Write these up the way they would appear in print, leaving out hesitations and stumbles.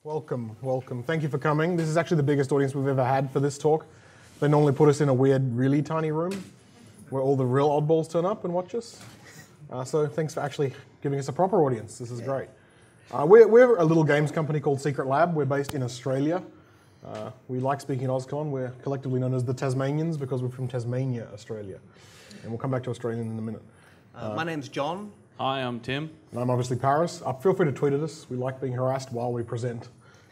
Welcome, welcome. Thank you for coming. This is actually the biggest audience we've ever had for this talk. They normally put us in a weird, really tiny room where all the real oddballs turn up and watch us. So thanks for actually giving us a proper audience. This is great. We're a little games company called Secret Lab. We're based in Australia. We like speaking at OSCON. We're collectively known as the Tasmanians because we're from Tasmania, Australia. And we'll come back to Australia in a minute. My name's Jon. Hi, I'm Tim. And I'm obviously Paris. Feel free to tweet at us. We like being harassed while we present.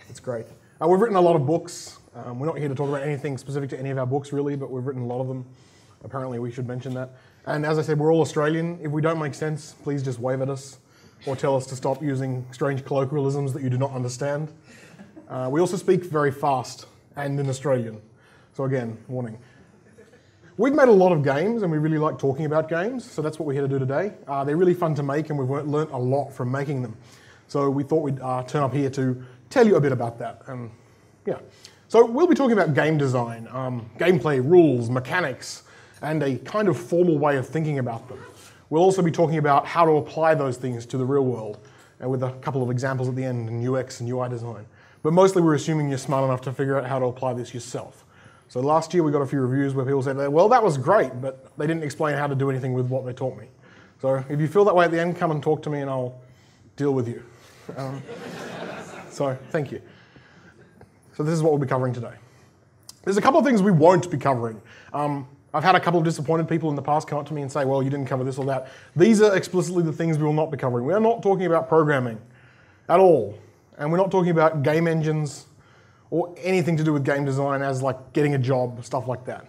It's great. We've written a lot of books. We're not here to talk about anything specific to any of our books, really, but we've written a lot of them. Apparently, we should mention that. And as I said, we're all Australian. If we don't make sense, please just wave at us or tell us to stop using strange colloquialisms that you do not understand. We also speak very fast and in Australian. So again, warning. We've made a lot of games and we really like talking about games, so that's what we're here to do today. They're really fun to make and we've learnt a lot from making them. So we thought we'd turn up here to tell you a bit about that. Yeah. So we'll be talking about game design, gameplay, rules, mechanics, and a kind of formal way of thinking about them. We'll also be talking about how to apply those things to the real world, and with a couple of examples at the end in UX and UI design. But mostly we're assuming you're smart enough to figure out how to apply this yourself. So last year we got a few reviews where people said, well, that was great, but they didn't explain how to do anything with what they taught me. So if you feel that way at the end, come and talk to me and I'll deal with you. So thank you. So this is what we'll be covering today. There's a couple of things we won't be covering. I've had a couple of disappointed people in the past come up to me and say, well, you didn't cover this or that. These are explicitly the things we will not be covering. We are not talking about programming at all. And we're not talking about game engines or anything to do with game design as like getting a job, stuff like that.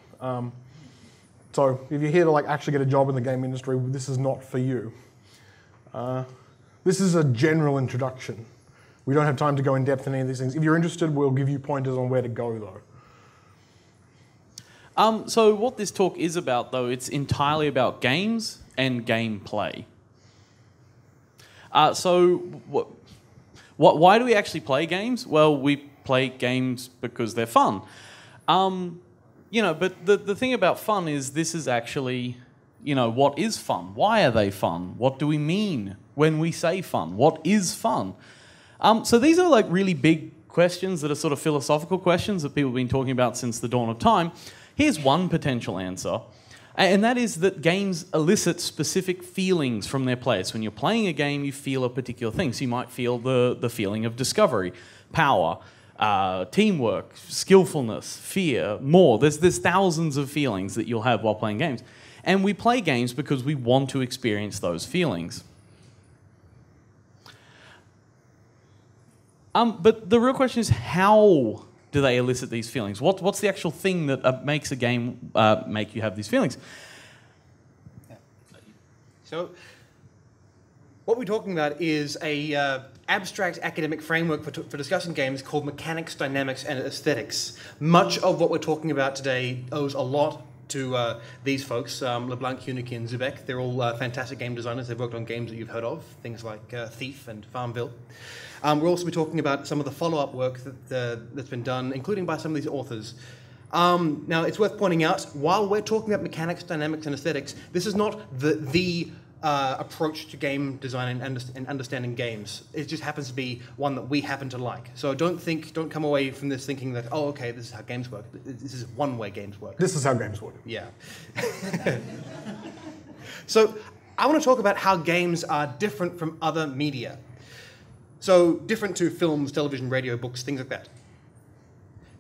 So if you're here to like actually get a job in the game industry, this is not for you. This is a general introduction. We don't have time to go in depth in any of these things. If you're interested, we'll give you pointers on where to go though. So what this talk is about though, it's entirely about games and gameplay. Why do we actually play games? Well, we play games because they're fun. But the thing about fun is this is actually, what is fun? Why are they fun? What do we mean when we say fun? What is fun? So these are like really big questions that are sort of philosophical questions that people have been talking about since the dawn of time. Here's one potential answer, and that is that games elicit specific feelings from their players. When you're playing a game, you feel a particular thing. So you might feel the feeling of discovery, power, teamwork, skillfulness, fear, more. There's thousands of feelings that you'll have while playing games. And we play games because we want to experience those feelings. But the real question is, how do they elicit these feelings? What's the actual thing that makes a game make you have these feelings? So, what we're talking about is a abstract academic framework for discussing games called mechanics, dynamics, and aesthetics. Much of what we're talking about today owes a lot to these folks, LeBlanc, Hunicky, and Zubek. They're all fantastic game designers. They've worked on games that you've heard of, things like Thief and Farmville. We'll also be talking about some of the follow-up work that's been done, including by some of these authors. Now, it's worth pointing out, while we're talking about mechanics, dynamics, and aesthetics, this is not the approach to game design and understanding games. It just happens to be one that we happen to like. So don't come away from this thinking that, oh, okay, this is how games work. This is one way games work. This is how games work. Yeah. So I want to talk about how games are different from other media. So different to films, television, radio, books, things like that.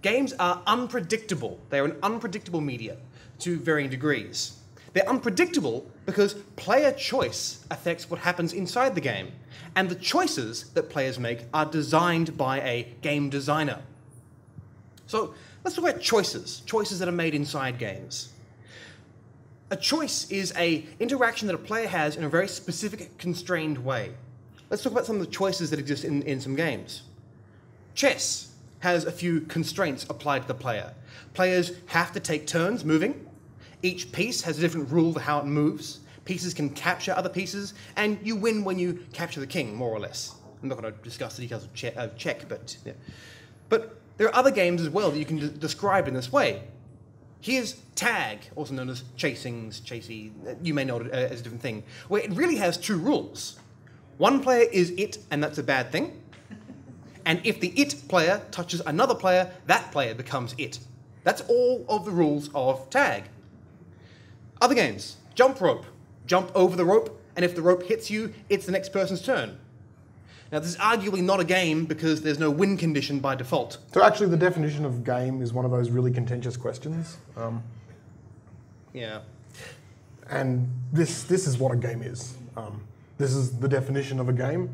Games are unpredictable. They're an unpredictable media to varying degrees. They're unpredictable because player choice affects what happens inside the game, and the choices that players make are designed by a game designer. So let's talk about choices that are made inside games. A choice is an interaction that a player has in a very specific, constrained way. Let's talk about some of the choices that exist in some games. Chess has a few constraints applied to the player. Players have to take turns moving. Each piece has a different rule for how it moves. Pieces can capture other pieces, and you win when you capture the king, more or less. I'm not going to discuss the details of check, but yeah. But there are other games as well that you can describe in this way. Here's tag, also known as chasey, you may know it as a different thing, where it really has two rules. One player is it, and that's a bad thing. And if the it player touches another player, that player becomes it. That's all of the rules of tag. Other games, jump rope. Jump over the rope, and if the rope hits you, it's the next person's turn. Now, this is arguably not a game because there's no win condition by default. So actually, the definition of game is one of those really contentious questions. Yeah. And this is what a game is. This is the definition of a game.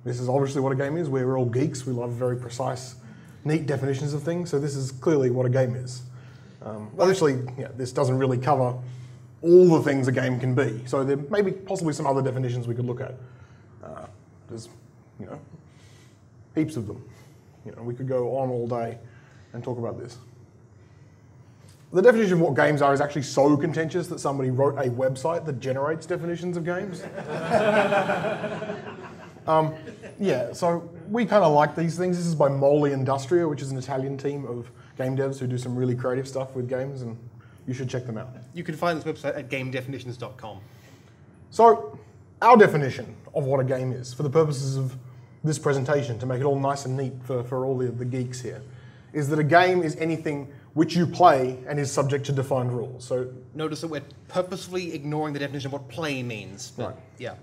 This is obviously what a game is. We're all geeks. We love very precise, neat definitions of things. So this is clearly what a game is. Obviously, this doesn't really cover all the things a game can be. So there may be possibly some other definitions we could look at. There's, heaps of them. We could go on all day and talk about this. The definition of what games are is actually so contentious that somebody wrote a website that generates definitions of games. So we kind of like these things. This is by Moli Industria, which is an Italian team of game devs who do some really creative stuff with games, and you should check them out. You can find this website at gamedefinitions.com. So, our definition of what a game is, for the purposes of this presentation, to make it all nice and neat for all the geeks here, is that a game is anything which you play and is subject to defined rules. So, notice that we're purposefully ignoring the definition of what play means. Right. Yeah.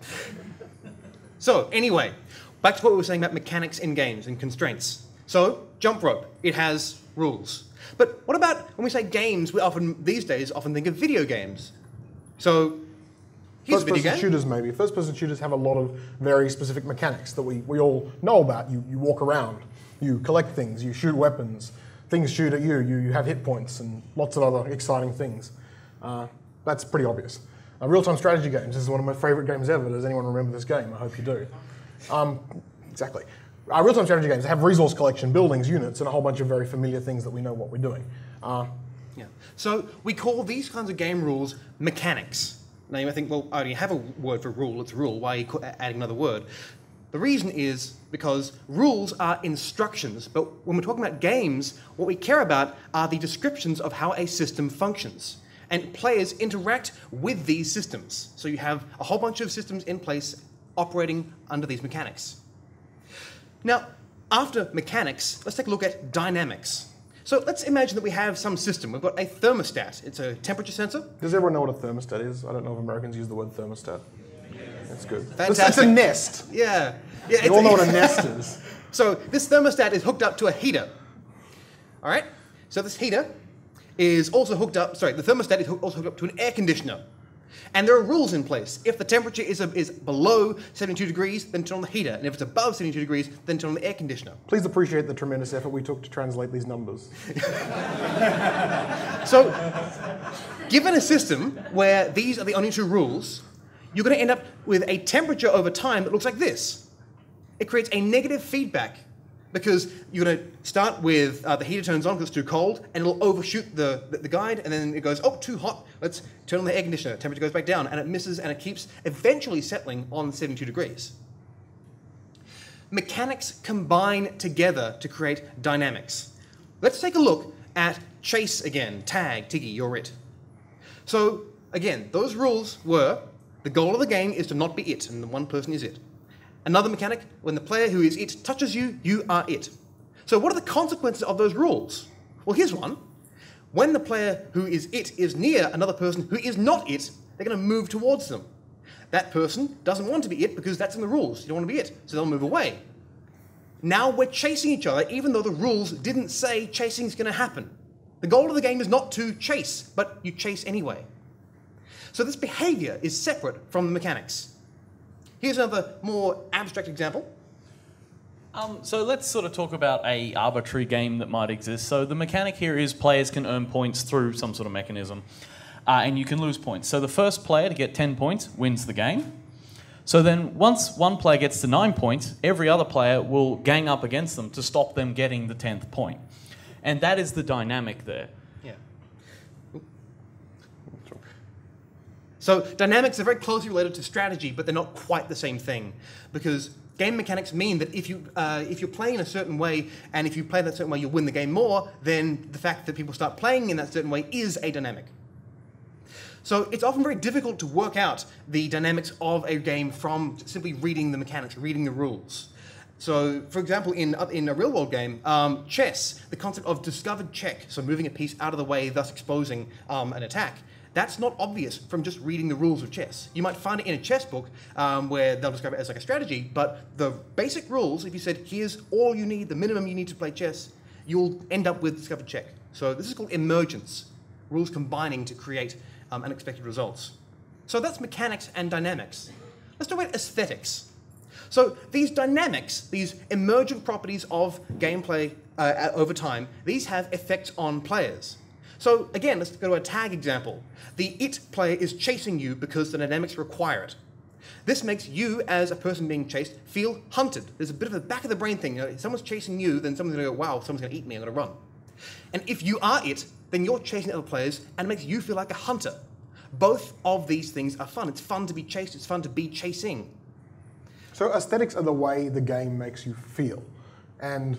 So, anyway, back to what we were saying about mechanics in games and constraints. So, jump rope, it has rules. But what about when we say games, we these days often think of video games. So, here's a video game. First-person shooters, maybe. First-person shooters have a lot of very specific mechanics that we all know about. You walk around, you collect things, you shoot weapons, things shoot at you, you have hit points, and lots of other exciting things. That's pretty obvious. Real-time strategy games, this is one of my favourite games ever. Does anyone remember this game? I hope you do. Exactly. Real-time strategy games have resource collection, buildings, units, and a whole bunch of very familiar things that we know what we're doing. Yeah. So we call these kinds of game rules mechanics. Now you might think, well, I already have a word for rule, it's a rule, why are you adding another word? The reason is because rules are instructions, but when we're talking about games, what we care about are the descriptions of how a system functions. And players interact with these systems. So you have a whole bunch of systems in place operating under these mechanics. Now, after mechanics, let's take a look at dynamics. So let's imagine that we have some system. We've got a thermostat. It's a temperature sensor. Does everyone know what a thermostat is? I don't know if Americans use the word thermostat. That's good. Fantastic. It's a nest. Yeah. You all know what a nest is. So this thermostat is hooked up to a heater. All right? So this heater is also hooked up, the thermostat is also hooked up to an air conditioner. And there are rules in place. If the temperature is below 72 degrees, then turn on the heater. And if it's above 72 degrees, then turn on the air conditioner. Please appreciate the tremendous effort we took to translate these numbers. So, given a system where these are the only two rules, you're going to end up with a temperature over time that looks like this. It creates a negative feedback because you're going to start with the heater turns on because it's too cold, and it'll overshoot the guide, and then it goes, oh, too hot, let's turn on the air conditioner. Temperature goes back down, and it misses, and it keeps eventually settling on 72 degrees. Mechanics combine together to create dynamics. Let's take a look at chase again. Tag, Tiggy, you're it. So, again, those rules were, the goal of the game is to not be it, and the one person is it. Another mechanic, when the player who is it touches you, you are it. So what are the consequences of those rules? Well, here's one. When the player who is it is near another person who is not it, they're going to move towards them. That person doesn't want to be it because that's in the rules. You don't want to be it, so they'll move away. Now we're chasing each other, even though the rules didn't say chasing is going to happen. The goal of the game is not to chase, but you chase anyway. So this behavior is separate from the mechanics. Here's another more abstract example. So let's sort of talk about a arbitrary game that might exist. So the mechanic here is players can earn points through some sort of mechanism, and you can lose points. So the first player to get 10 points wins the game. So then once one player gets to 9 points, every other player will gang up against them to stop them getting the 10th point. And that is the dynamic there. Yeah. So dynamics are very closely related to strategy, but they're not quite the same thing, because game mechanics mean that if you're playing in a certain way, and if you play that certain way, you'll win the game more, then the fact that people start playing in that certain way is a dynamic. So it's often very difficult to work out the dynamics of a game from simply reading the mechanics, reading the rules. So, for example, in a real-world game, chess, the concept of discovered check, so moving a piece out of the way, thus exposing an attack, that's not obvious from just reading the rules of chess. You might find it in a chess book where they'll describe it as like a strategy, but the basic rules, if you said, here's all you need, the minimum you need to play chess, you'll end up with discovered check. So this is called emergence, rules combining to create unexpected results. So that's mechanics and dynamics. Let's talk about aesthetics. So these dynamics, these emergent properties of gameplay over time, these have effects on players. So again, let's go to a tag example. The it player is chasing you because the dynamics require it. This makes you, as a person being chased, feel hunted. There's a bit of a back of the brain thing. You know, if someone's chasing you, then someone's going to go, wow, someone's going to eat me, I'm going to run. And if you are it, then you're chasing other players and it makes you feel like a hunter. Both of these things are fun. It's fun to be chased. It's fun to be chasing. So aesthetics are the way the game makes you feel. And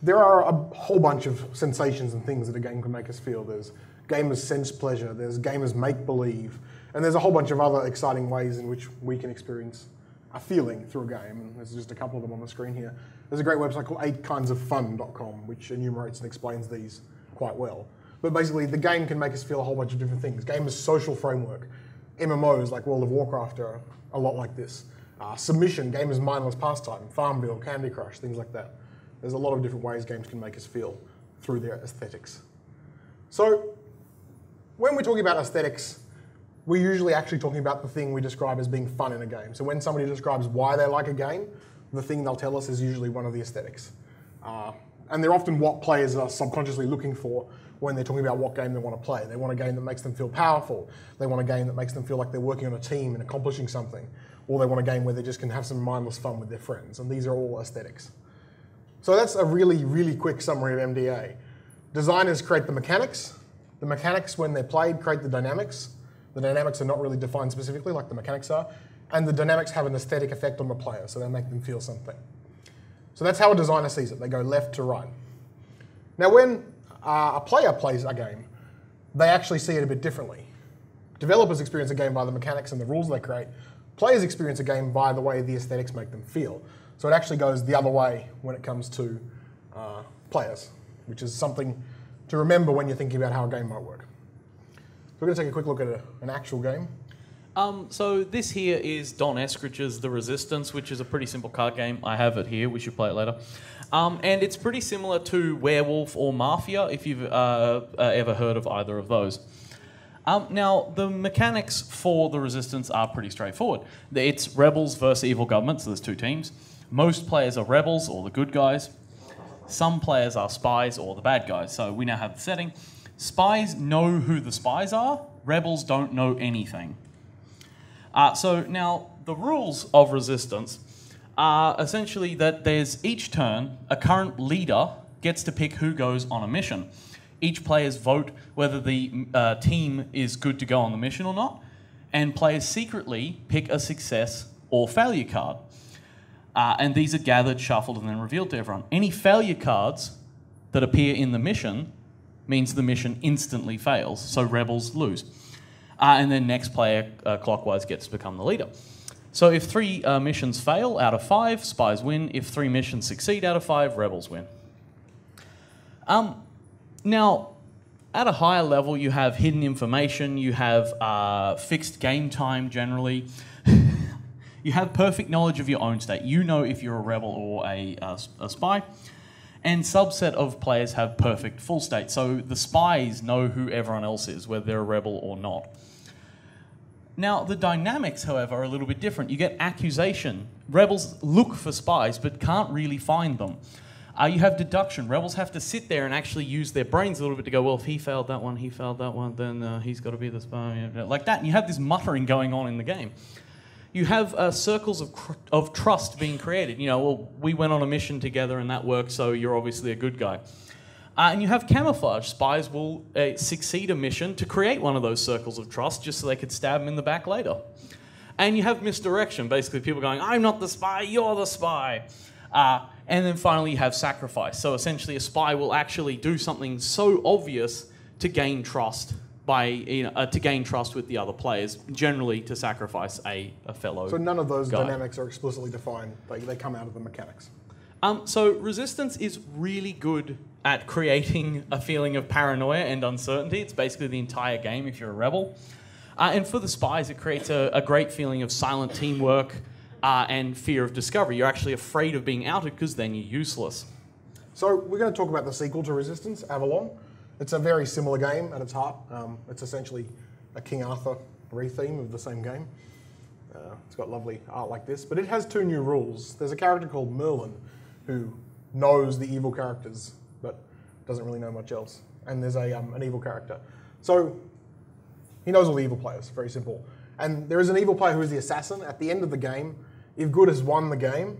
there are a whole bunch of sensations and things that a game can make us feel. There's gamers' sense pleasure, there's gamers' make-believe, and there's a whole bunch of other exciting ways in which we can experience a feeling through a game. And there's just a couple of them on the screen here. There's a great website called 8kindsoffun.com, which enumerates and explains these quite well. But basically, the game can make us feel a whole bunch of different things. Gamers' social framework. MMOs like World of Warcraft are a lot like this. Submission, gamers' mindless pastime, Farmville, Candy Crush, things like that. There's a lot of different ways games can make us feel through their aesthetics. So, when we're talking about aesthetics, we're usually actually talking about the thing we describe as being fun in a game. So when somebody describes why they like a game, the thing they'll tell us is usually one of the aesthetics. And they're often what players are subconsciously looking for when they're talking about what game they want to play. They want a game that makes them feel powerful. They want a game that makes them feel like they're working on a team and accomplishing something. Or they want a game where they just can have some mindless fun with their friends. And these are all aesthetics. So that's a really, really quick summary of MDA. Designers create the mechanics. The mechanics, when they're played, create the dynamics. The dynamics are not really defined specifically like the mechanics are. And the dynamics have an aesthetic effect on the player, so they make them feel something. So that's how a designer sees it. They go left to right. Now when a player plays a game, they actually see it a bit differently. Developers experience a game by the mechanics and the rules they create. Players experience a game by the way the aesthetics make them feel. So it actually goes the other way when it comes to players, which is something to remember when you're thinking about how a game might work. So we're going to take a quick look at an actual game. So this here is Don Eskridge's The Resistance, which is a pretty simple card game. I have it here. We should play it later. And it's pretty similar to Werewolf or Mafia, if you've ever heard of either of those. Now, the mechanics for The Resistance are pretty straightforward. It's rebels versus evil government, so there's two teams. Most players are rebels, or the good guys. Some players are spies, or the bad guys. So we now have the setting. Spies know who the spies are. Rebels don't know anything. So now, the rules of Resistance are essentially that there's each turn, a current leader gets to pick who goes on a mission. Each players vote whether the team is good to go on the mission or not, and players secretly pick a success or failure card. And these are gathered, shuffled, and then revealed to everyone. Any failure cards that appear in the mission means the mission instantly fails, so rebels lose. And then next player clockwise gets to become the leader. So if 3 missions fail out of 5, spies win. If 3 missions succeed out of 5, rebels win. Now, at a higher level, you have hidden information, you have fixed game time generally. You have perfect knowledge of your own state. You know if you're a rebel or a spy. And subset of players have perfect full state. So the spies know who everyone else is, whether they're a rebel or not. Now, the dynamics, however, are a little bit different. You get accusation. Rebels look for spies, but can't really find them. You have deduction. Rebels have to sit there and actually use their brains a little bit to go, well, if he failed that one, then he's got to be the spy. Like that. And you have this muttering going on in the game. You have circles of trust being created. You know, well, we went on a mission together and that worked, so you're obviously a good guy. And you have camouflage. Spies will succeed a mission to create one of those circles of trust just so they could stab him in the back later. And you have misdirection. Basically, people going, I'm not the spy, you're the spy. And then finally, you have sacrifice. So essentially, a spy will actually do something so obvious to gain trust to gain trust with the other players, generally to sacrifice a fellow. So none of those guy. dynamics are explicitly defined. They come out of the mechanics. So Resistance is really good at creating a feeling of paranoia and uncertainty. It's basically the entire game if you're a rebel. And for the spies, it creates a great feeling of silent teamwork and fear of discovery. You're actually afraid of being outed because then you're useless. So we're going to talk about the sequel to Resistance, Avalon. It's a very similar game at its heart. It's essentially a King Arthur re-theme of the same game. It's got lovely art like this, but it has 2 new rules. There's a character called Merlin who knows the evil characters, but doesn't really know much else. And there's an evil character. So he knows all the evil players, very simple. And there is an evil player who is the assassin. At the end of the game, if good has won the game,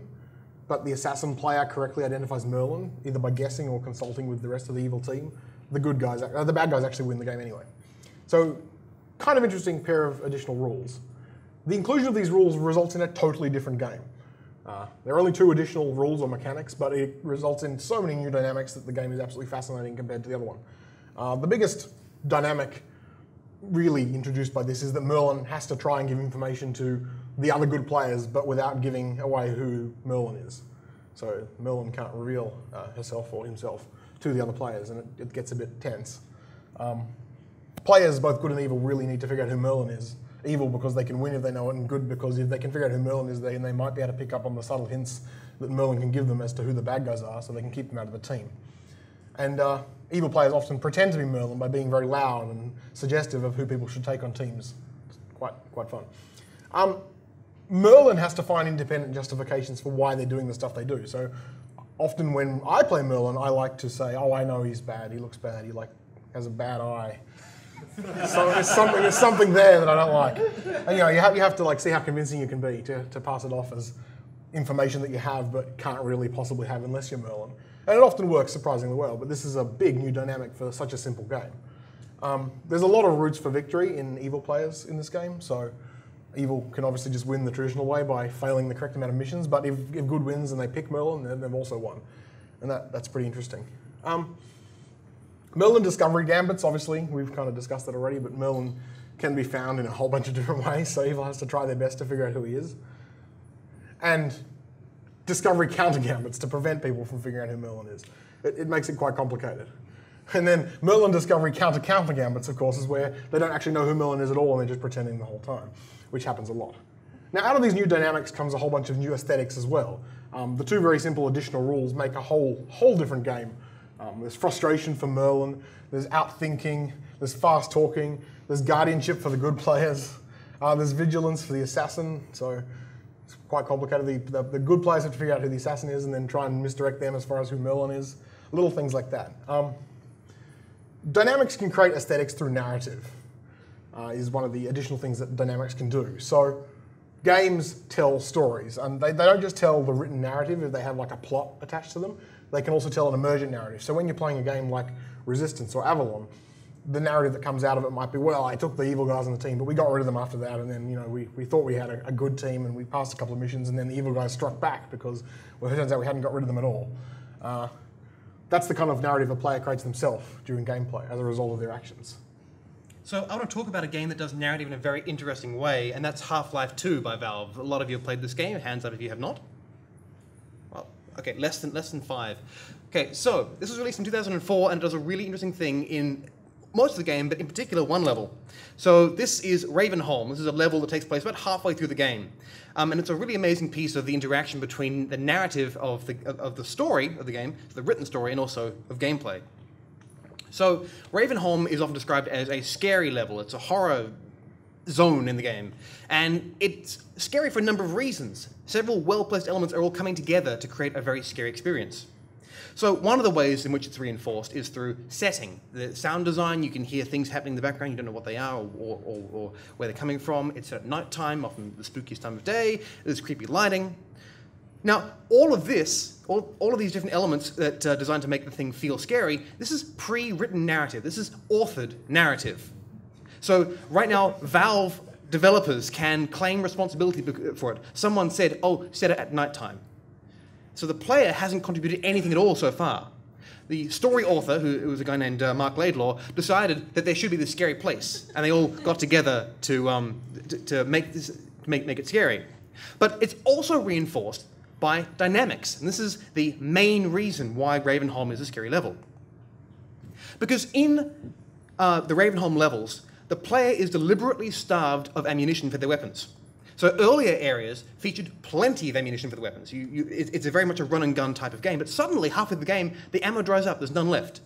but the assassin player correctly identifies Merlin, either by guessing or consulting with the rest of the evil team, the bad guys actually win the game anyway. So, kind of interesting pair of additional rules. The inclusion of these rules results in a totally different game. There are only 2 additional rules or mechanics, but it results in so many new dynamics that the game is absolutely fascinating compared to the other one. The biggest dynamic really introduced by this is that Merlin has to try and give information to the other good players, but without giving away who Merlin is. So Merlin can't reveal herself or himself to the other players, and it gets a bit tense. Players, both good and evil, really need to figure out who Merlin is. Evil because they can win if they know it, and good because if they can figure out who Merlin is, then they might be able to pick up on the subtle hints that Merlin can give them as to who the bad guys are, so they can keep them out of the team. And evil players often pretend to be Merlin by being very loud and suggestive of who people should take on teams. It's quite fun. Merlin has to find independent justifications for why they're doing the stuff they do. So often when I play Merlin, I like to say, oh, I know he's bad, he looks bad, he has a bad eye. So there's something there that I don't like. And you have to see how convincing you can be to pass it off as information that you have but can't really possibly have unless you're Merlin. And it often works surprisingly well, but this is a big new dynamic for such a simple game. There's a lot of routes for victory in evil players in this game, so evil can obviously just win the traditional way by failing the correct amount of missions, but if good wins and they pick Merlin, then they've also won. And that's pretty interesting. Merlin discovery gambits, obviously, we've kind of discussed that already, but Merlin can be found in a whole bunch of different ways, so evil has to try their best to figure out who he is. And discovery counter gambits to prevent people from figuring out who Merlin is. It makes it quite complicated. And then Merlin discovery counter gambits, of course, is where they don't actually know who Merlin is at all and they're just pretending the whole time, which happens a lot. Now, out of these new dynamics comes a whole bunch of new aesthetics as well. The 2 very simple additional rules make a whole different game. There's frustration for Merlin, there's outthinking, there's fast talking, there's guardianship for the good players, there's vigilance for the assassin, so it's quite complicated. The good players have to figure out who the assassin is and then try and misdirect them as far as who Merlin is, little things like that. Dynamics can create aesthetics through narrative, is one of the additional things that dynamics can do. So games tell stories, and they don't just tell the written narrative if they have like a plot attached to them. They can also tell an emergent narrative. So when you're playing a game like Resistance or Avalon, the narrative that comes out of it might be, well, I took the evil guys on the team, but we got rid of them after that, and then we thought we had a good team, and we passed a couple of missions, and then the evil guys struck back because, well, it turns out we hadn't got rid of them at all. That's the kind of narrative a player creates themselves during gameplay as a result of their actions. So I want to talk about a game that does narrative in a very interesting way, and that's Half-Life 2 by Valve. A lot of you have played this game. Hands up if you have not. Well, okay, less than 5. Okay, so this was released in 2004, and it does a really interesting thing in most of the game, but in particular one level. So this is Ravenholm. This is a level that takes place about halfway through the game. And it's a really amazing piece of the interaction between the narrative of the story of the game, the written story, and also of gameplay. So Ravenholm is often described as a scary level. It's a horror zone in the game. And it's scary for a number of reasons. Several well-placed elements are all coming together to create a very scary experience. So one of the ways in which it's reinforced is through setting. The sound design, you can hear things happening in the background, you don't know what they are or where they're coming from. It's at night time, often the spookiest time of day. There's creepy lighting. Now, all of this, all of these different elements that are designed to make the thing feel scary, this is pre-written narrative. This is authored narrative. So right now, Valve developers can claim responsibility for it. Someone said, oh, set it at nighttime. So the player hasn't contributed anything at all so far. The story author, who was a guy named Mark Laidlaw, decided that there should be this scary place, and they all got together to make it scary. But it's also reinforced by dynamics, and this is the main reason why Ravenholm is a scary level. Because in the Ravenholm levels, the player is deliberately starved of ammunition for their weapons. So earlier areas featured plenty of ammunition for the weapons. It's very much a run and gun type of game, but suddenly, halfway through the game, the ammo dries up, there's none left.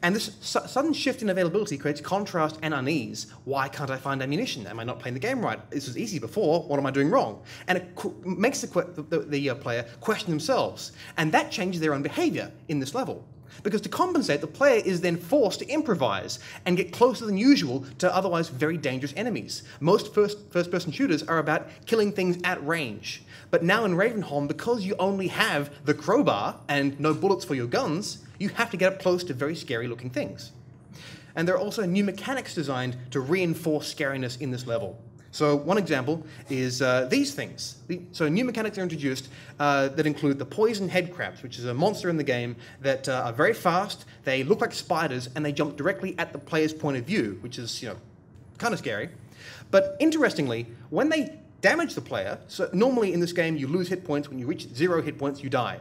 And this sudden shift in availability creates contrast and unease. Why can't I find ammunition? Am I not playing the game right? This was easy before, what am I doing wrong? And it makes the player question themselves. And that changes their own behavior in this level. Because to compensate, the player is then forced to improvise and get closer than usual to otherwise very dangerous enemies. Most first-person shooters are about killing things at range. But now in Ravenholm, because you only have the crowbar and no bullets for your guns, you have to get up close to very scary-looking things. And there are also new mechanics designed to reinforce scariness in this level. So one example is these things. So new mechanics are introduced that include the poison head crabs, which is a monster in the game that are very fast, they look like spiders, and they jump directly at the player's point of view, which is, kind of scary. But interestingly, when they damage the player, so normally in this game you lose hit points. When you reach 0 hit points, you die.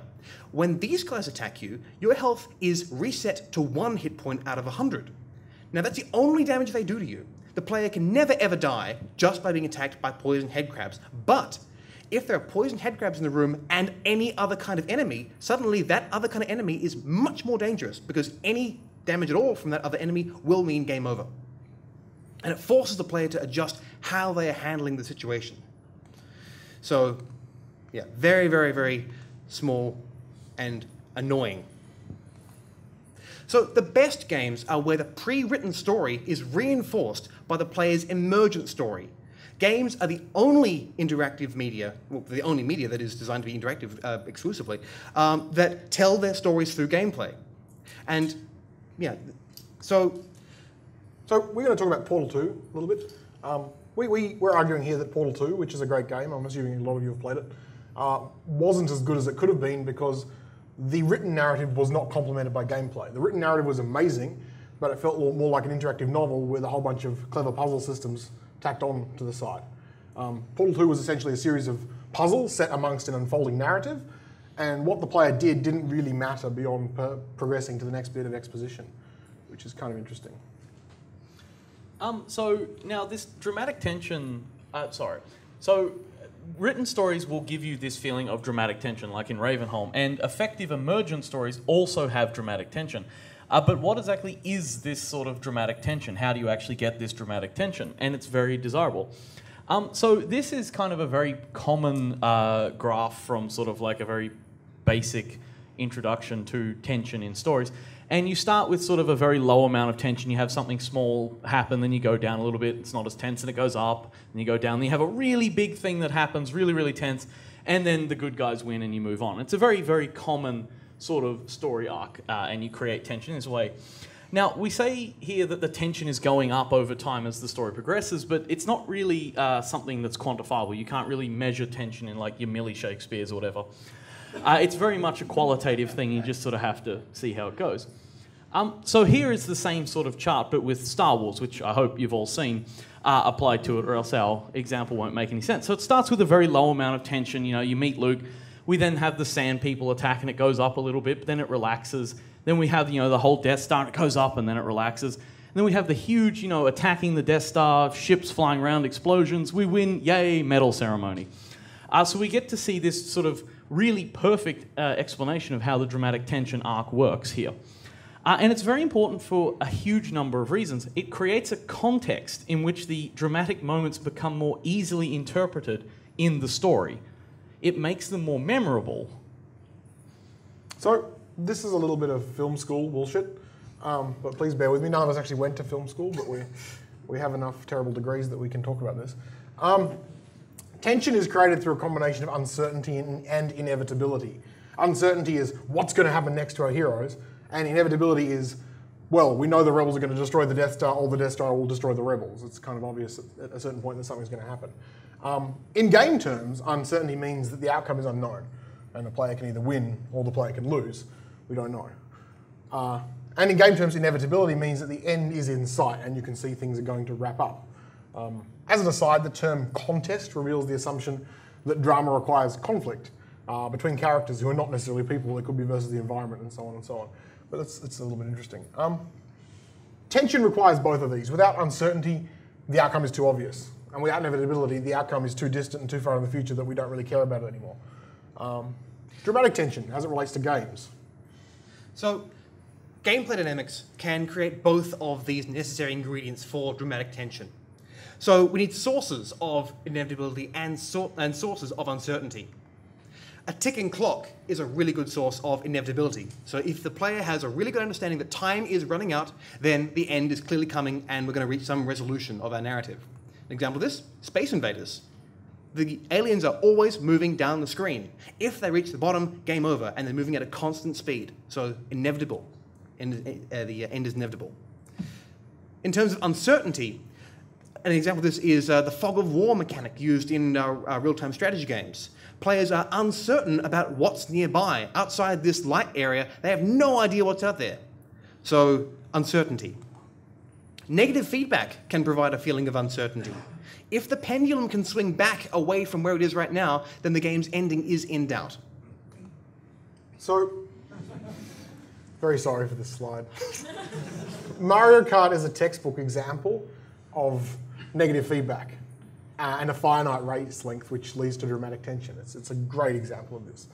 When these guys attack you, your health is reset to 1 hit point out of 100. Now that's the only damage they do to you. The player can never ever die just by being attacked by poison head crabs. But if there are poison head crabs in the room and any other kind of enemy, suddenly that other kind of enemy is much more dangerous because any damage at all from that other enemy will mean game over. And it forces the player to adjust how they are handling the situation. So, yeah, very, very, very small and annoying. So the best games are where the pre-written story is reinforced by the player's emergent story. Games are the only interactive media, well, the only media that is designed to be interactive exclusively, that tell their stories through gameplay. And yeah, so we're going to talk about Portal 2 a little bit. We're arguing here that Portal 2, which is a great game, I'm assuming a lot of you have played it, wasn't as good as it could have been because the written narrative was not complemented by gameplay. The written narrative was amazing, but it felt more like an interactive novel with a whole bunch of clever puzzle systems tacked on to the side. Portal 2 was essentially a series of puzzles set amongst an unfolding narrative, and what the player did didn't really matter beyond progressing to the next bit of exposition, which is kind of interesting. So now this dramatic tension, So written stories will give you this feeling of dramatic tension, like in Ravenholm, and effective emergent stories also have dramatic tension. But what exactly is this sort of dramatic tension? How do you actually get this dramatic tension? And it's very desirable. So this is kind of a very common graph from sort of like a very basic introduction to tension in stories. And you start with sort of a very low amount of tension. You have something small happen, then you go down a little bit. It's not as tense, and it goes up. And you go down, and you have a really big thing that happens, really, really tense. And then the good guys win, and you move on. It's a very, very common sort of story arc, and you create tension in this way. Now, we say here that the tension is going up over time as the story progresses, but it's not really something that's quantifiable. You can't really measure tension in like your Millie Shakespeares or whatever. It's very much a qualitative thing. You just sort of have to see how it goes. So here is the same sort of chart, but with Star Wars, which I hope you've all seen, applied to it, or else our example won't make any sense. So it starts with a very low amount of tension. You know, you meet Luke. We then have the Sand People attack, and it goes up a little bit, but then it relaxes. Then we have, the whole Death Star, and it goes up, and then it relaxes. And then we have the huge, attacking the Death Star, ships flying around, explosions. We win, yay, medal ceremony. So we get to see this sort of really perfect explanation of how the dramatic tension arc works here. And it's very important for a huge number of reasons. It creates a context in which the dramatic moments become more easily interpreted in the story. It makes them more memorable. So this is a little bit of film school bullshit, but please bear with me. None of us actually went to film school, but we have enough terrible degrees that we can talk about this. Tension is created through a combination of uncertainty and inevitability. Uncertainty is what's going to happen next to our heroes, and inevitability is, well, we know the rebels are going to destroy the Death Star, or the Death Star will destroy the rebels. It's kind of obvious at a certain point that something's going to happen. In game terms, uncertainty means that the outcome is unknown, and the player can either win or the player can lose. We don't know. And in game terms, inevitability means that the end is in sight and you can see things are going to wrap up. As an aside, the term contest reveals the assumption that drama requires conflict between characters who are not necessarily people. It could be versus the environment and so on and so on. But it's a little bit interesting. Tension requires both of these. Without uncertainty, the outcome is too obvious. And without inevitability, the outcome is too distant and too far in the future that we don't really care about it anymore. Dramatic tension, as it relates to games. So, gameplay dynamics can create both of these necessary ingredients for dramatic tension. So we need sources of inevitability and sources of uncertainty. A ticking clock is a really good source of inevitability. So if the player has a really good understanding that time is running out, then the end is clearly coming and we're going to reach some resolution of our narrative. An example of this, Space Invaders. The aliens are always moving down the screen. If they reach the bottom, game over, and they're moving at a constant speed. So inevitable. The end is inevitable. In terms of uncertainty, an example of this is the fog of war mechanic used in real-time strategy games. Players are uncertain about what's nearby. Outside this light area, they have no idea what's out there. So, uncertainty. Negative feedback can provide a feeling of uncertainty. If the pendulum can swing back away from where it is right now, then the game's ending is in doubt. So, very sorry for this slide. Mario Kart is a textbook example of negative feedback and a finite race length, which leads to dramatic tension. It's a great example of this.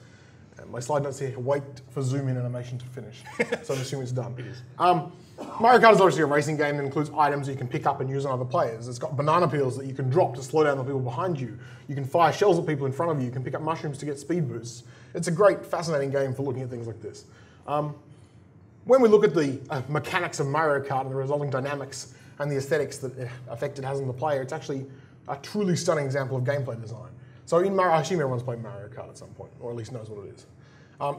My slide notes here, wait for zoom in animation to finish. So I'm assuming it's done. It is. Mario Kart is obviously a racing game that includes items that you can pick up and use on other players. It's got banana peels that you can drop to slow down the people behind you. You can fire shells at people in front of you. You can pick up mushrooms to get speed boosts. It's a great, fascinating game for looking at things like this. When we look at the mechanics of Mario Kart and the resulting dynamics and the aesthetics that effect it has on the player, it's actually a truly stunning example of gameplay design. So in Mario, I assume everyone's played Mario Kart at some point, or at least knows what it is.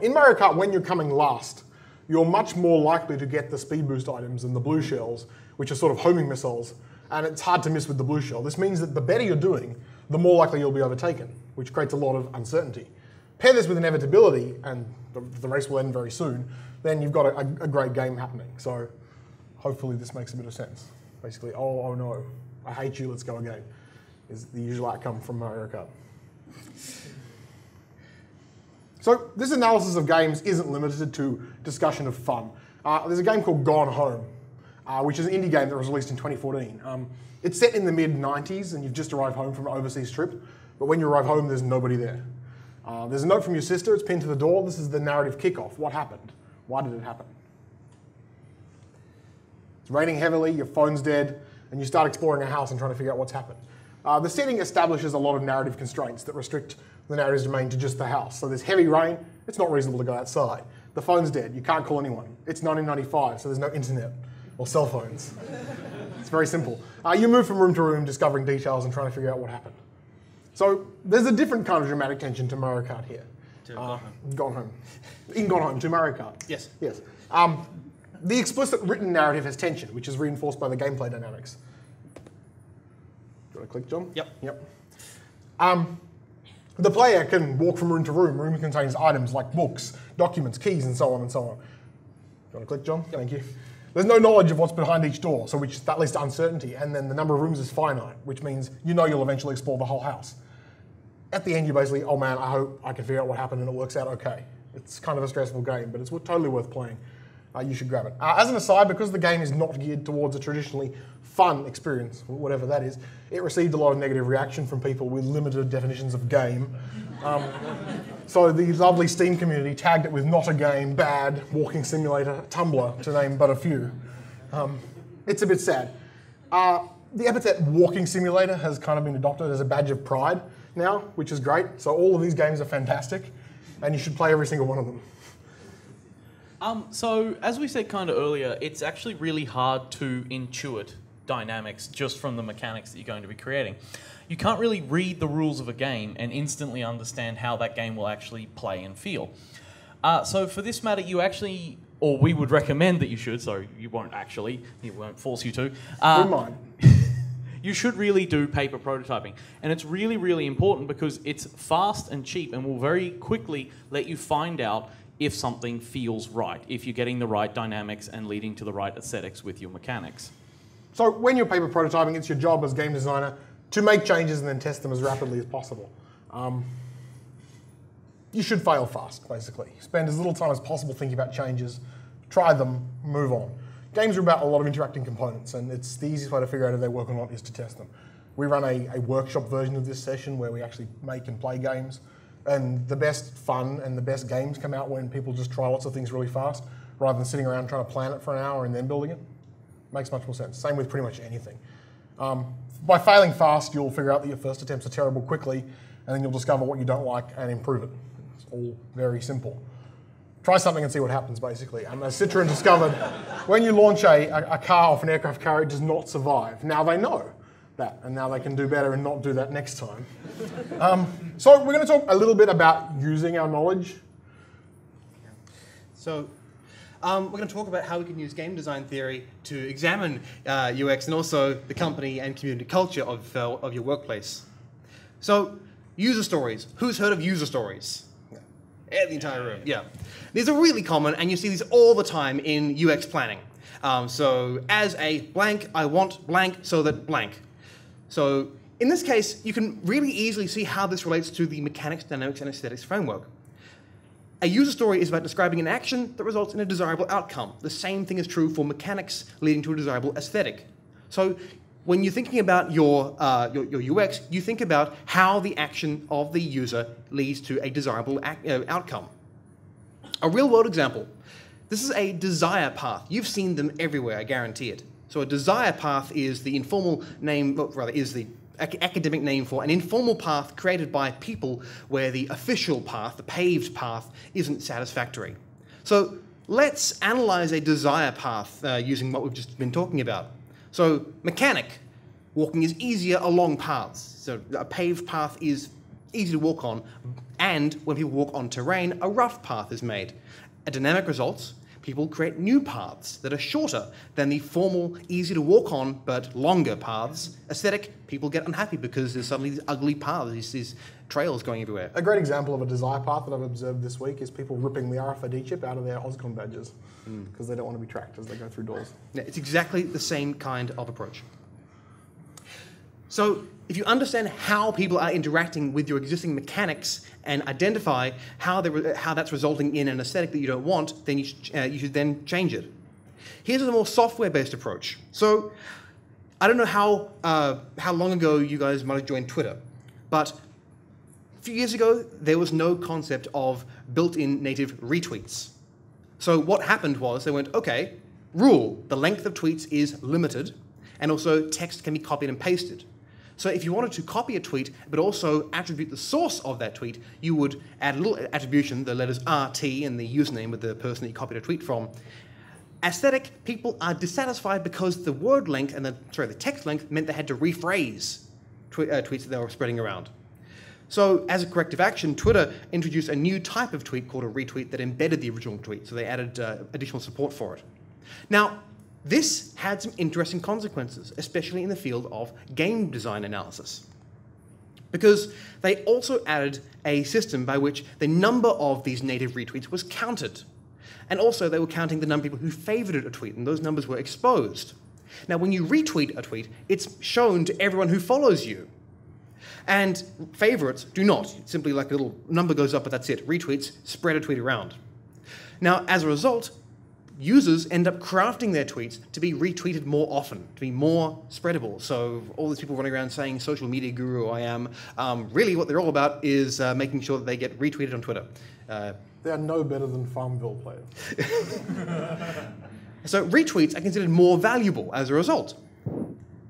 In Mario Kart, when you're coming last, you're much more likely to get the speed boost items and the blue shells, which are sort of homing missiles, and it's hard to miss with the blue shell. This means that the better you're doing, the more likely you'll be overtaken, which creates a lot of uncertainty. Pair this with inevitability, and the race will end very soon, then you've got a great game happening. So hopefully this makes a bit of sense. Basically, oh no, I hate you, let's go again, is the usual outcome from Mario Kart. So this analysis of games isn't limited to discussion of fun. There's a game called Gone Home, which is an indie game that was released in 2014. It's set in the mid-90s and you've just arrived home from an overseas trip, but when you arrive home, there's nobody there. There's a note from your sister, it's pinned to the door. This is the narrative kickoff. What happened? Why did it happen? It's raining heavily, your phone's dead, and you start exploring a house and trying to figure out what's happened. The setting establishes a lot of narrative constraints that restrict the narrative's domain to just the house. So there's heavy rain, it's not reasonable to go outside. The phone's dead, you can't call anyone. It's 1995, so there's no internet or cell phones. It's very simple. You move from room to room, discovering details and trying to figure out what happened. So there's a different kind of dramatic tension to Mario Kart here. Gone Home. In Gone Home, to Mario Kart. Yes. Yes. The explicit written narrative has tension, which is reinforced by the gameplay dynamics. Do you want to click, John? Yep. The player can walk from room to room. Room contains items like books, documents, keys, and so on and so on. Do you want to click, John? Yep. Thank you. There's no knowledge of what's behind each door, so that leads to uncertainty, and then the number of rooms is finite, which means you know you'll eventually explore the whole house. At the end, you basically, oh man, I hope I can figure out what happened and it works out okay. It's kind of a stressful game, but it's totally worth playing. You should grab it. As an aside, because the game is not geared towards a traditionally fun experience, whatever that is, it received a lot of negative reaction from people with limited definitions of game. So the lovely Steam community tagged it with not a game, bad, walking simulator, Tumblr, to name but a few. It's a bit sad. The epithet walking simulator has kind of been adopted as a badge of pride now, which is great. So all of these games are fantastic, and you should play every single one of them. So, as we said kind of earlier, it's actually really hard to intuit dynamics just from the mechanics that you're going to be creating. You can't really read the rules of a game and instantly understand how that game will actually play and feel. So for this matter, you actually, or we would recommend that you should, so you won't actually, we won't force you to. Don't mind. You should really do paper prototyping. And it's really, really important because it's fast and cheap and will very quickly let you find out if something feels right, if you're getting the right dynamics and leading to the right aesthetics with your mechanics. So when you're paper prototyping, it's your job as game designer to make changes and then test them as rapidly as possible. You should fail fast, basically. Spend as little time as possible thinking about changes, try them, move on. Games are about a lot of interacting components, and it's the easiest way to figure out if they work or not is to test them. We run a workshop version of this session where we actually make and play games, and the best fun and the best games come out when people just try lots of things really fast, rather than sitting around trying to plan it for an hour and then building it. Makes much more sense. Same with pretty much anything. By failing fast, you'll figure out that your first attempts are terrible quickly, and then you'll discover what you don't like and improve it. It's all very simple. Try something and see what happens, basically. And as Citroën discovered, when you launch a car off an aircraft carrier, it does not survive. Now they know that, and now they can do better and not do that next time. So we're going to talk a little bit about using our knowledge. So we're going to talk about how we can use game design theory to examine UX and also the company and community culture of your workplace. So user stories. Who's heard of user stories? Yeah, the entire room. Yeah. These are really common, and you see these all the time in UX planning. So as a blank, I want blank so that blank. So in this case, you can really easily see how this relates to the mechanics, dynamics, and aesthetics framework. A user story is about describing an action that results in a desirable outcome. The same thing is true for mechanics leading to a desirable aesthetic. So when you're thinking about your UX, you think about how the action of the user leads to a desirable outcome. A real-world example. This is a desire path. You've seen them everywhere, I guarantee it. So a desire path is the informal name, well, rather, is the academic name for an informal path created by people where the official path, the paved path, isn't satisfactory. So let's analyze a desire path using what we've just been talking about. So mechanic, walking is easier along paths. So a paved path is easy to walk on, and when people walk on terrain, a rough path is made. A dynamic results, people create new paths that are shorter than the formal, easy to walk on, but longer paths. Aesthetic, people get unhappy because there's suddenly these ugly paths, these trails going everywhere. A great example of a desire path that I've observed this week is people ripping the RFID chip out of their OSCON badges because they don't want to be tracked as they go through doors. Yeah, it's exactly the same kind of approach. So if you understand how people are interacting with your existing mechanics and identify how that's resulting in an aesthetic that you don't want, then you should then change it. Here's a more software-based approach. So I don't know how long ago you guys might have joined Twitter, but a few years ago, there was no concept of built-in native retweets. So what happened was they went, okay, rule, the length of tweets is limited, and also text can be copied and pasted. So if you wanted to copy a tweet, but also attribute the source of that tweet, you would add a little attribution, the letters RT and the username of the person that you copied a tweet from. Aesthetic, people are dissatisfied because the word length and the text length meant they had to rephrase tweets that they were spreading around. So as a corrective action, Twitter introduced a new type of tweet called a retweet that embedded the original tweet. So they added additional support for it. Now, this had some interesting consequences, especially in the field of game design analysis, because they also added a system by which the number of these native retweets was counted. And also they were counting the number of people who favorited a tweet, and those numbers were exposed. Now, when you retweet a tweet, it's shown to everyone who follows you. And favorites do not. It's simply like a little number goes up, but that's it. Retweets spread a tweet around. Now, as a result, users end up crafting their tweets to be retweeted more often, to be more spreadable. So all these people running around saying social media guru I am, really what they're all about is making sure that they get retweeted on Twitter. They are no better than Farmville players. So retweets are considered more valuable as a result.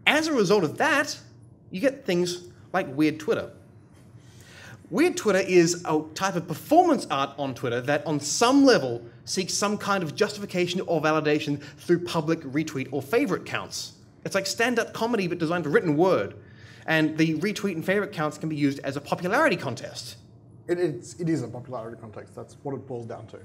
As a result of that, you get things like Weird Twitter. Weird Twitter is a type of performance art on Twitter that on some level seeks some kind of justification or validation through public retweet or favorite counts. It's like stand-up comedy but designed for written word. And the retweet and favorite counts can be used as a popularity contest. It is a popularity contest. That's what it boils down to.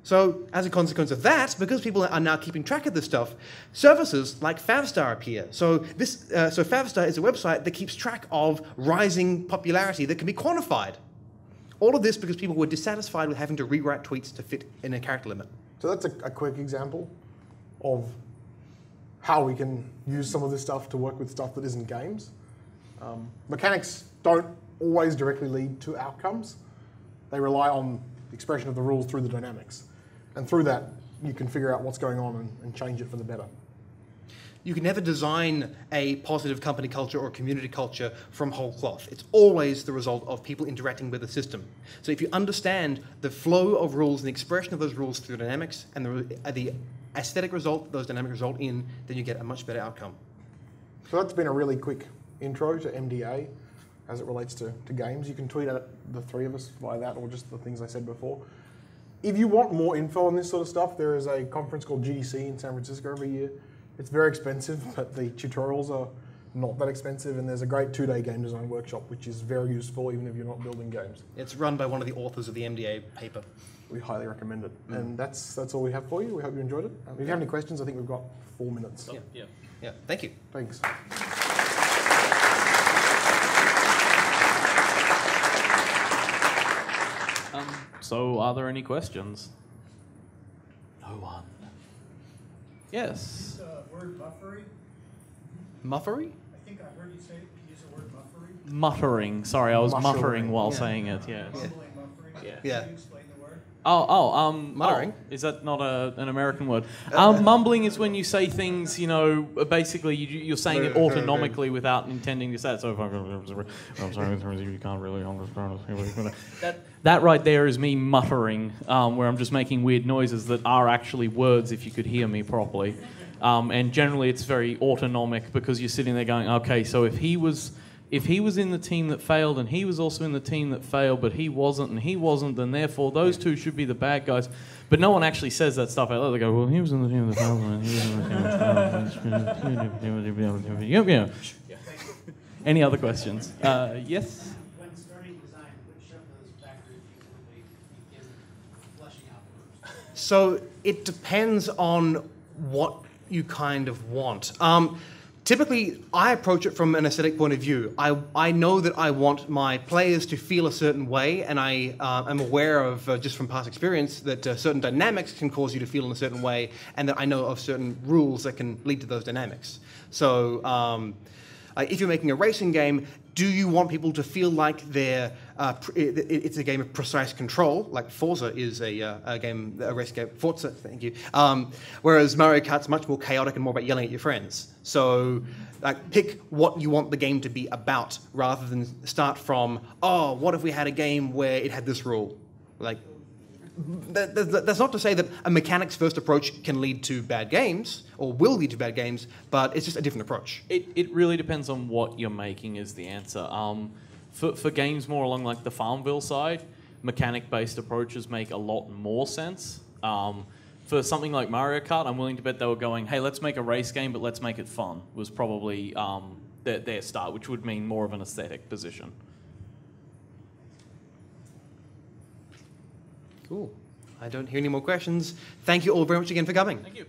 So as a consequence of that, because people are now keeping track of this stuff, services like Favstar appear. So Favstar is a website that keeps track of rising popularity that can be quantified. All of this because people were dissatisfied with having to rewrite tweets to fit in a character limit. So that's a quick example of how we can use some of this stuff to work with stuff that isn't games. Mechanics don't always directly lead to outcomes. They rely on the expression of the rules through the dynamics. And through that, you can figure out what's going on and change it for the better. You can never design a positive company culture or community culture from whole cloth. It's always the result of people interacting with the system. So if you understand the flow of rules and the expression of those rules through dynamics and the aesthetic result those dynamics result in, then you get a much better outcome. So that's been a really quick intro to MDA as it relates to games. You can tweet at the three of us via that or just the things I said before. If you want more info on this sort of stuff, there is a conference called GDC in San Francisco every year. It's very expensive, but the tutorials are not that expensive, and there's a great 2-day game design workshop, which is very useful even if you're not building games. It's run by one of the authors of the MDA paper. We highly recommend it. And that's all we have for you. We hope you enjoyed it. If you have any questions, I think we've got 4 minutes. Yeah. Thank you. Thanks. So, are there any questions? No one. Yes. Word muffery? Muffery? I think I heard you use the word muffery. Muttering. Sorry, I was Muttering. muttering while saying it. Yes. Mumbling muffery. Yeah. Can you explain the word? Muttering. Is that not an American word? Mumbling is when you say things, basically you're saying it autonomically without intending to say it. So if I'm sorry, you can't really understand. That right there is me muttering, where I'm just making weird noises that are actually words if you could hear me properly. And generally it's very autonomic because you're sitting there going, okay, so if he was in the team that failed and he was also in the team that failed, but he wasn't and he wasn't, then therefore those two should be the bad guys. But no one actually says that stuff out loud. They go, well, he was in the team that failed and he was in the team that failed. Any other questions? Yes? When starting design, which of those factors do you begin fleshing out first? So it depends on what you kind of want. Typically, I approach it from an aesthetic point of view. I know that I want my players to feel a certain way, and I am aware of, just from past experience, that certain dynamics can cause you to feel in a certain way, and that I know of certain rules that can lead to those dynamics. So if you're making a racing game, do you want people to feel like it's a game of precise control, like Forza is a race game, Forza, thank you. Whereas Mario Kart's much more chaotic and more about yelling at your friends. So pick what you want the game to be about rather than start from, oh, what if we had a game where it had this rule? That's not to say that a mechanics-first approach can lead to bad games, or will lead to bad games, but it's just a different approach. It really depends on what you're making is the answer. For games more along like the Farmville side, mechanic-based approaches make a lot more sense. For something like Mario Kart, I'm willing to bet they were going, hey, let's make a race game, but let's make it fun, was probably their start, which would mean more of an aesthetic position. Cool. I don't hear any more questions. Thank you all very much again for coming. Thank you.